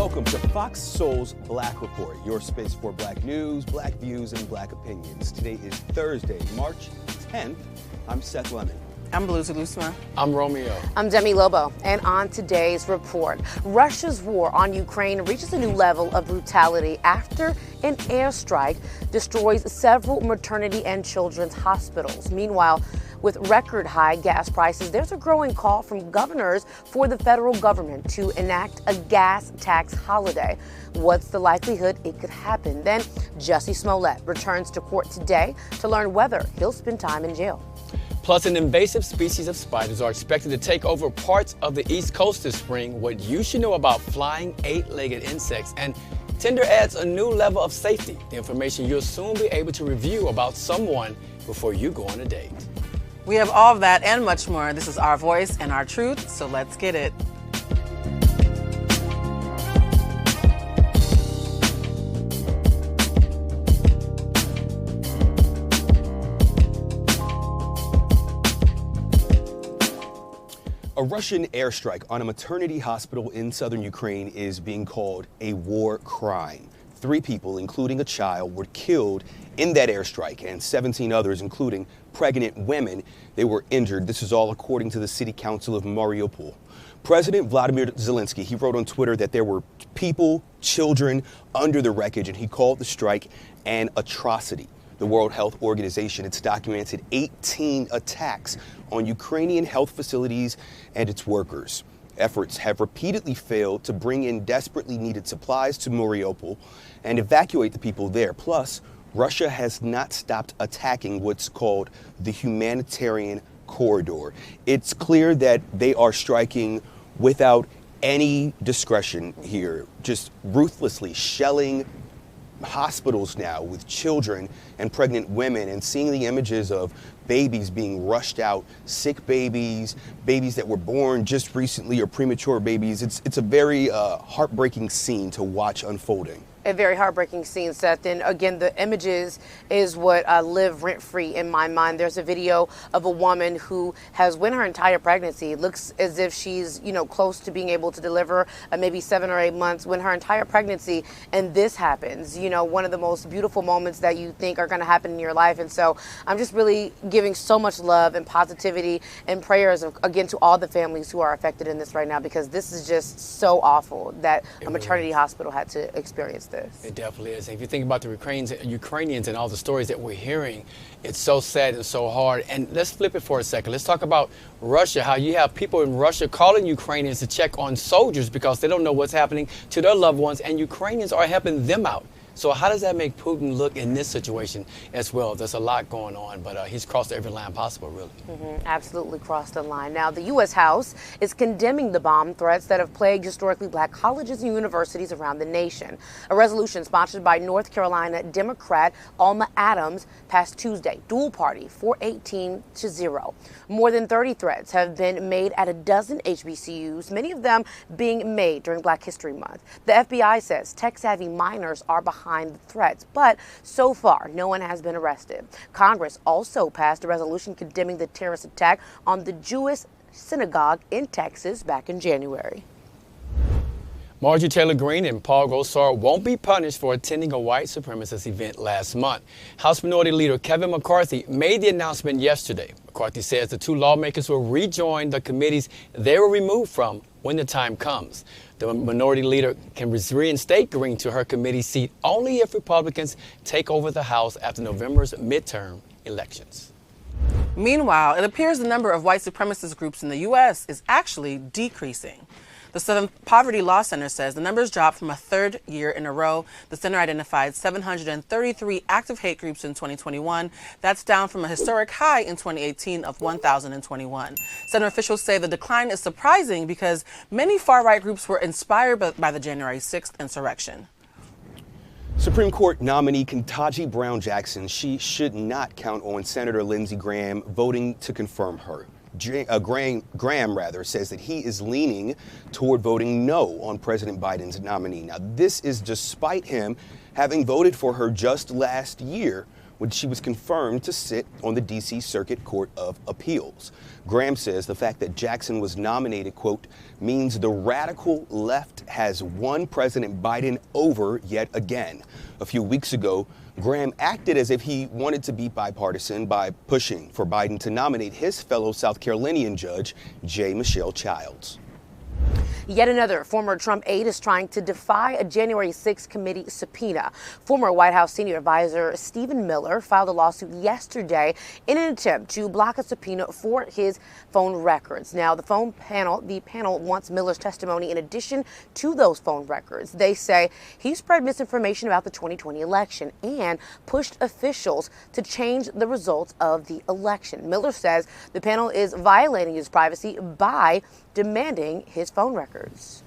Welcome to Fox Soul's Black Report, your space for black news, black views, and black opinions. Today is Thursday, March 10th. I'm Seth Lemon. I'm Belusa Lusma. I'm Romeo. I'm Demi Lobo. And on today's report, Russia's war on Ukraine reaches a new level of brutality after an airstrike destroys several maternity and children's hospitals. Meanwhile, with record high gas prices, there's a growing call from governors for the federal government to enact a gas tax holiday. What's the likelihood it could happen? Then Jussie Smollett returns to court today to learn whether he'll spend time in jail. Plus, an invasive species of spiders are expected to take over parts of the East Coast this spring. What you should know about flying eight-legged insects. And Tinder adds a new level of safety, the information you'll soon be able to review about someone before you go on a date. We have all of that and much more. This is our voice and our truth, so let's get it. A Russian airstrike on a maternity hospital in southern Ukraine is being called a war crime. 3 people, including a child, were killed in that airstrike, and 17 others, including pregnant women, they were injured. This is all according to the City Council of Mariupol. President Vladimir Zelensky, he wrote on Twitter that there were people, children, under the wreckage, and he called the strike an atrocity. The World Health Organization, it's documented 18 attacks on Ukrainian health facilities and its workers. Efforts have repeatedly failed to bring in desperately needed supplies to Mariupol and evacuate the people there. Plus, Russia has not stopped attacking what's called the humanitarian corridor. It's clear that they are striking without any discretion here, just ruthlessly shelling hospitals now with children and pregnant women, and seeing the images of babies being rushed out, sick babies, babies that were born just recently or premature babies. It's a very heartbreaking scene to watch unfolding. A very heartbreaking scene, Seth. And again, the images is what live rent-free in my mind. There's a video of a woman who has went her entire pregnancy. It looks as if she's, close to being able to deliver, maybe 7 or 8 months, when her entire pregnancy, and this happens. One of the most beautiful moments that you think are going to happen in your life. And so I'm just really giving so much love and positivity and prayers, again, to all the families who are affected in this right now, because this is just so awful that a maternity hospital had to experience this. It definitely is. If you think about the Ukrainians and all the stories that we're hearing, it's so sad and so hard. And let's flip it for a second. Let's talk about Russia, how you have people in Russia calling Ukrainians to check on soldiers because they don't know what's happening to their loved ones, and Ukrainians are helping them out. So how does that make Putin look in this situation as well? There's a lot going on, but he's crossed every line possible, really. Absolutely crossed the line. Now, the U.S. House is condemning the bomb threats that have plagued historically black colleges and universities around the nation. A resolution sponsored by North Carolina Democrat Alma Adams passed Tuesday, dual party 418-0. More than 30 threats have been made at a dozen HBCUs, many of them being made during Black History Month. The FBI says tech-savvy minors are behind the threats, but so far no one has been arrested. Congress also passed a resolution condemning the terrorist attack on the Jewish synagogue in Texas back in January. Marjorie Taylor Greene and Paul Gosar won't be punished for attending a white supremacist event last month. House Minority Leader Kevin McCarthy made the announcement yesterday. McCarthy says the 2 lawmakers will rejoin the committees they were removed from when the time comes. The Minority Leader can reinstate Greene to her committee seat only if Republicans take over the House after November's midterm elections. Meanwhile, it appears the number of white supremacist groups in the U.S. is actually decreasing. The Southern Poverty Law Center says the numbers dropped from a 3rd year in a row. The center identified 733 active hate groups in 2021. That's down from a historic high in 2018 of 1,021. Center officials say the decline is surprising because many far-right groups were inspired by the January 6th insurrection. Supreme Court nominee Ketanji Brown Jackson, she should not count on Senator Lindsey Graham voting to confirm her. Graham says that he is leaning toward voting no on President Biden's nominee. Now, this is despite him having voted for her just last year when she was confirmed to sit on the D.C. Circuit Court of Appeals. Graham says the fact that Jackson was nominated, quote, means the radical left has won President Biden over yet again. A few weeks ago, Graham acted as if he wanted to be bipartisan by pushing for Biden to nominate his fellow South Carolinian judge, J. Michelle Childs. Yet another former Trump aide is trying to defy a January 6th committee subpoena. Former White House senior advisor Stephen Miller filed a lawsuit yesterday in an attempt to block a subpoena for his phone records. Now, the panel wants Miller's testimony in addition to those phone records. They say he spread misinformation about the 2020 election and pushed officials to change the results of the election. Miller says the panel is violating his privacy by demanding his phone records.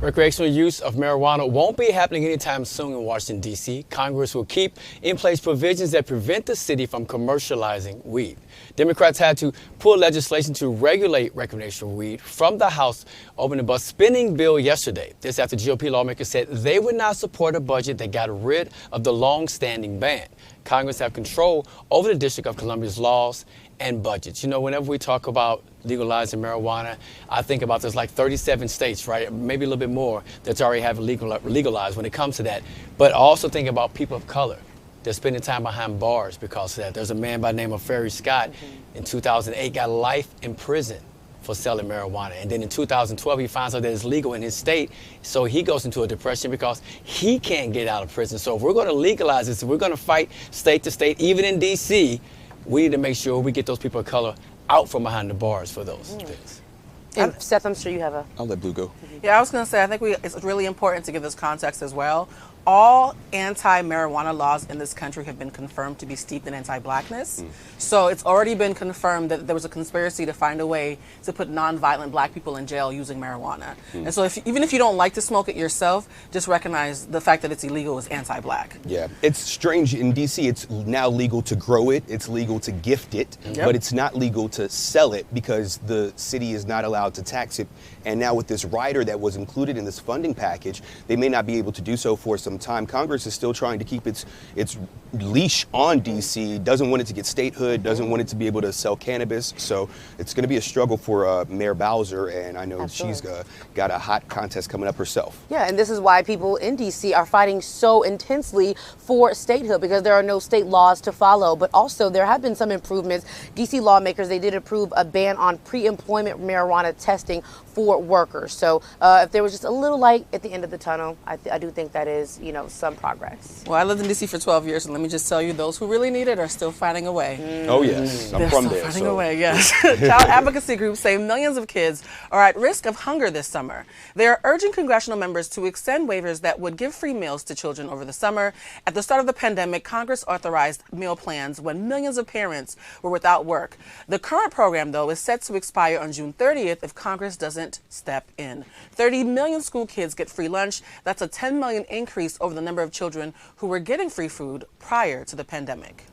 Recreational use of marijuana won't be happening anytime soon in Washington, D.C. Congress will keep in place provisions that prevent the city from commercializing weed. Democrats had to pull legislation to regulate recreational weed from the House omnibus spending bill yesterday. This after GOP lawmakers said they would not support a budget that got rid of the long-standing ban. Congress have control over the District of Columbia's laws and budgets. You know, whenever we talk about legalizing marijuana, I think about there's like 37 states, right? Maybe a little bit more that's already have legalized when it comes to that. But I also think about people of color. They're spending time behind bars because of that. There's a man by the name of Ferry Scott in 2008 got life in prison for selling marijuana. And then in 2012, he finds out that it's legal in his state. So he goes into a depression because he can't get out of prison. So if we're going to legalize this, if we're going to fight state to state, even in D.C., we need to make sure we get those people of color out from behind the bars for those things. And Seth, I'm sure you have a... I'll let Blue go. Yeah, I was going to say, I think it's really important to give this context as well. All anti-marijuana laws in this country have been confirmed to be steeped in anti-blackness. So it's already been confirmed that there was a conspiracy to find a way to put non-violent black people in jail using marijuana. And so even if you don't like to smoke it yourself, just recognize the fact that it's illegal is anti-black. Yeah, it's strange. In D.C., it's now legal to grow it. It's legal to gift it, but it's not legal to sell it because the city is not allowed to tax it. And now with this rider that was included in this funding package, they may not be able to do so for some time. Congress is still trying to keep its leash on D.C., doesn't want it to get statehood, doesn't want it to be able to sell cannabis. So it's going to be a struggle for Mayor Bowser, and I know she's got a hot contest coming up herself. Yeah, and this is why people in D.C. are fighting so intensely for statehood, because there are no state laws to follow. But also there have been some improvements. D.C. lawmakers, they did approve a ban on pre-employment marijuana testing for workers. So if there was just a little light at the end of the tunnel, I do think that is, some progress. Well, I lived in D.C. for 12 years, and let me just tell you, those who really need it are still finding a way. Oh, yes. I'm from there. Finding a way, yes. Child advocacy groups say millions of kids are at risk of hunger this summer. They are urging congressional members to extend waivers that would give free meals to children over the summer. At the start of the pandemic, Congress authorized meal plans when millions of parents were without work. The current program, though, is set to expire on June 30th if Congress doesn't step in. 30 million school kids get free lunch. That's a 10 million increase over the number of children who were getting free food prior to the pandemic.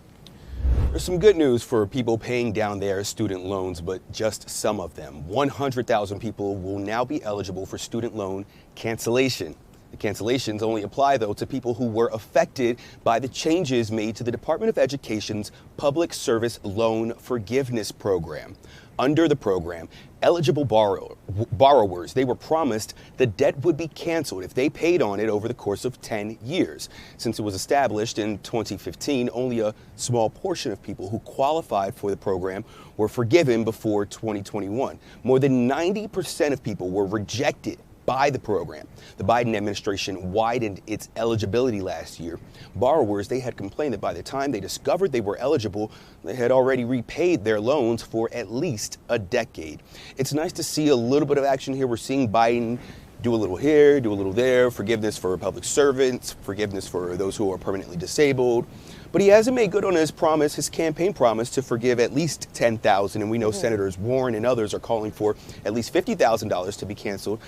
There's some good news for people paying down their student loans, but just some of them. 100,000 people will now be eligible for student loan cancellation. The cancellations only apply, though, to people who were affected by the changes made to the Department of Education's Public Service Loan Forgiveness Program. Under the program, eligible borrowers, they were promised the debt would be canceled if they paid on it over the course of 10 years. Since it was established in 2015, only a small portion of people who qualified for the program were forgiven before 2021. More than 90% of people were rejected by the program. The Biden administration widened its eligibility last year. Borrowers, they had complained that by the time they discovered they were eligible, they had already repaid their loans for at least a decade. It's nice to see a little bit of action here. We're seeing Biden do a little here, do a little there, forgiveness for public servants, forgiveness for those who are permanently disabled. But he hasn't made good on his promise, his campaign promise, to forgive at least $10,000. And we know Senators Warren and others are calling for at least $50,000 to be canceled.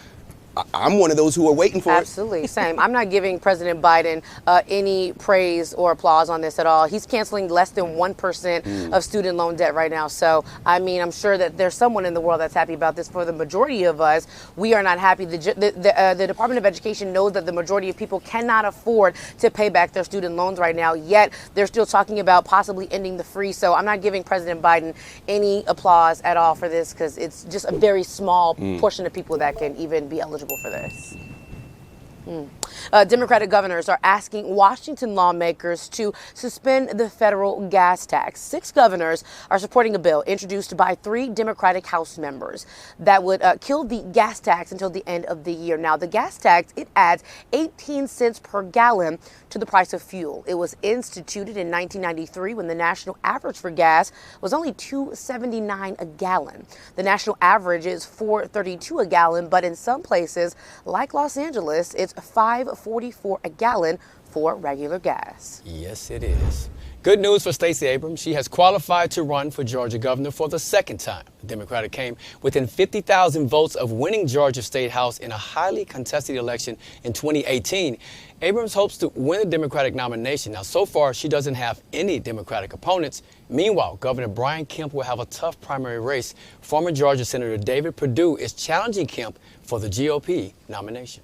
I'm one of those who are waiting for Absolutely, same. I'm not giving President Biden any praise or applause on this at all. He's canceling less than 1% of student loan debt right now. So, I mean, I'm sure that there's someone in the world that's happy about this. For the majority of us, we are not happy. The Department of Education knows that the majority of people cannot afford to pay back their student loans right now, yet they're still talking about possibly ending the freeze. So I'm not giving President Biden any applause at all for this, because it's just a very small portion of people that can even be eligible for this. Democratic governors are asking Washington lawmakers to suspend the federal gas tax. 6 governors are supporting a bill introduced by 3 Democratic House members that would kill the gas tax until the end of the year. Now, the gas tax, it adds 18 cents per gallon to the price of fuel. It was instituted in 1993 when the national average for gas was only $2.79 a gallon. The national average is $4.32 a gallon, but in some places, like Los Angeles, it's $5.44 a gallon for regular gas. Yes, it is. Good news for Stacey Abrams. She has qualified to run for Georgia governor for the second time. The Democrat came within 50,000 votes of winning Georgia State House in a highly contested election in 2018. Abrams hopes to win the Democratic nomination. Now, so far, she doesn't have any Democratic opponents. Meanwhile, Governor Brian Kemp will have a tough primary race. Former Georgia Senator David Perdue is challenging Kemp for the GOP nomination.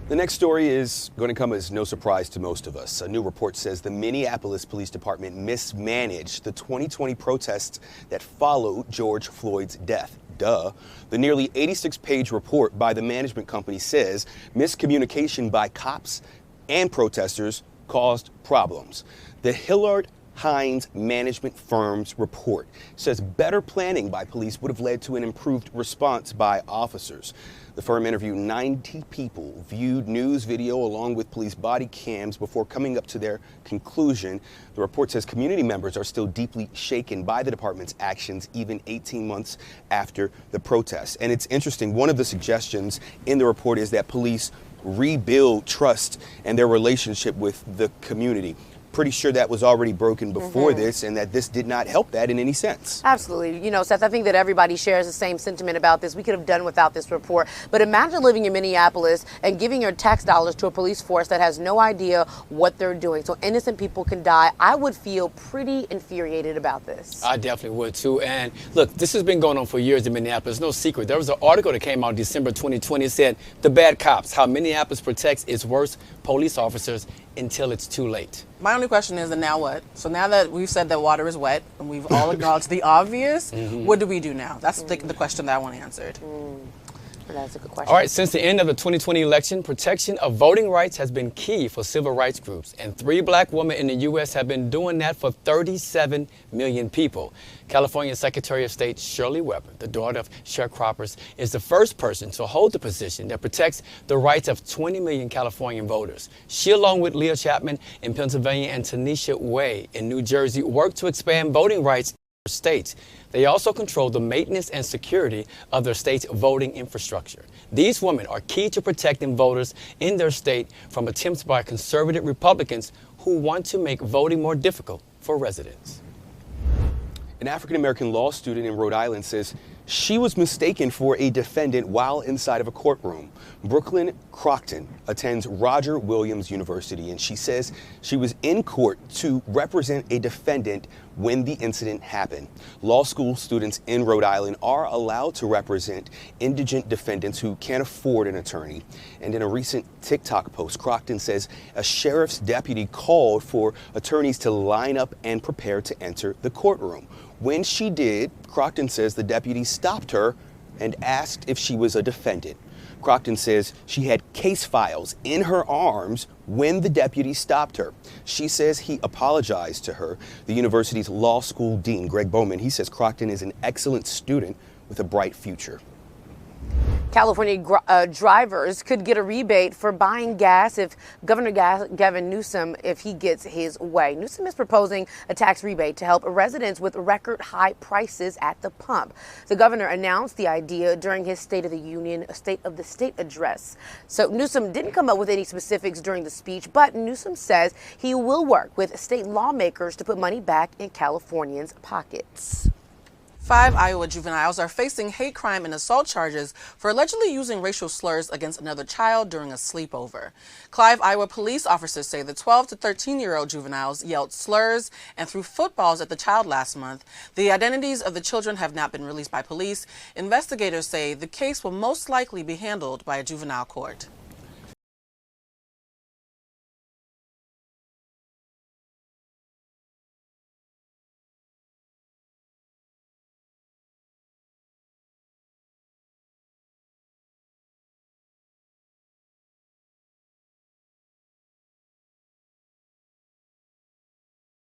The next story is going to come as no surprise to most of us. A new report says the Minneapolis Police Department mismanaged the 2020 protests that followed George Floyd's death. Duh. The nearly 86-page report by the management company says miscommunication by cops and protesters caused problems. The Hillard Hines management firm's report says better planning by police would have led to an improved response by officers. The firm interviewed 90 people, viewed news video along with police body cams before coming up to their conclusion. The report says community members are still deeply shaken by the department's actions even 18 months after the protests. And it's interesting, one of the suggestions in the report is that police rebuild trust and their relationship with the community. Pretty sure that was already broken before this, and that this did not help that in any sense. Absolutely. You know, Seth, I think that everybody shares the same sentiment about this. We could have done without this report. But imagine living in Minneapolis and giving your tax dollars to a police force that has no idea what they're doing. So innocent people can die. I would feel pretty infuriated about this. I definitely would, too. And look, this has been going on for years in Minneapolis. No secret. There was an article that came out in December 2020. It said, "The Bad Cops, How Minneapolis Protects Its Worst Police Officers Until It's Too Late." My only question is, and now what? So now that we've said that water is wet and we've all acknowledged the obvious, what do we do now? That's the question that I want answered. That's a good question. All right, since the end of the 2020 election, protection of voting rights has been key for civil rights groups, and 3 black women in the U.S. have been doing that for 37 million people. California Secretary of State Shirley Weber, the daughter of sharecroppers, is the first person to hold the position that protects the rights of 20 million Californian voters. She, along with Leah Chapman in Pennsylvania and Tanisha Way in New Jersey, worked to expand voting rights in their states. They also control the maintenance and security of their state's voting infrastructure. These women are key to protecting voters in their state from attempts by conservative Republicans who want to make voting more difficult for residents. An African-American law student in Rhode Island says she was mistaken for a defendant while inside of a courtroom. Brooklyn Crockton attends Roger Williams University, and she says she was in court to represent a defendant when the incident happened. Law school students in Rhode Island are allowed to represent indigent defendants who can't afford an attorney. And in a recent TikTok post, Crockton says a sheriff's deputy called for attorneys to line up and prepare to enter the courtroom. When she did, Crockton says the deputy stopped her and asked if she was a defendant. Crockton says she had case files in her arms when the deputy stopped her. She says he apologized to her. The university's law school dean, Greg Bowman, he says Crockton is an excellent student with a bright future. California drivers could get a rebate for buying gas if Governor Gavin Newsom, if he gets his way. Newsom is proposing a tax rebate to help residents with record high prices at the pump. The governor announced the idea during his State of the Union, State of the State address. So Newsom didn't come up with any specifics during the speech, but Newsom says he will work with state lawmakers to put money back in Californians' pockets. 5 Iowa juveniles are facing hate crime and assault charges for allegedly using racial slurs against another child during a sleepover. Clive, Iowa police officers say the 12 to 13-year-old juveniles yelled slurs and threw footballs at the child last month. The identities of the children have not been released by police. Investigators say the case will most likely be handled by a juvenile court.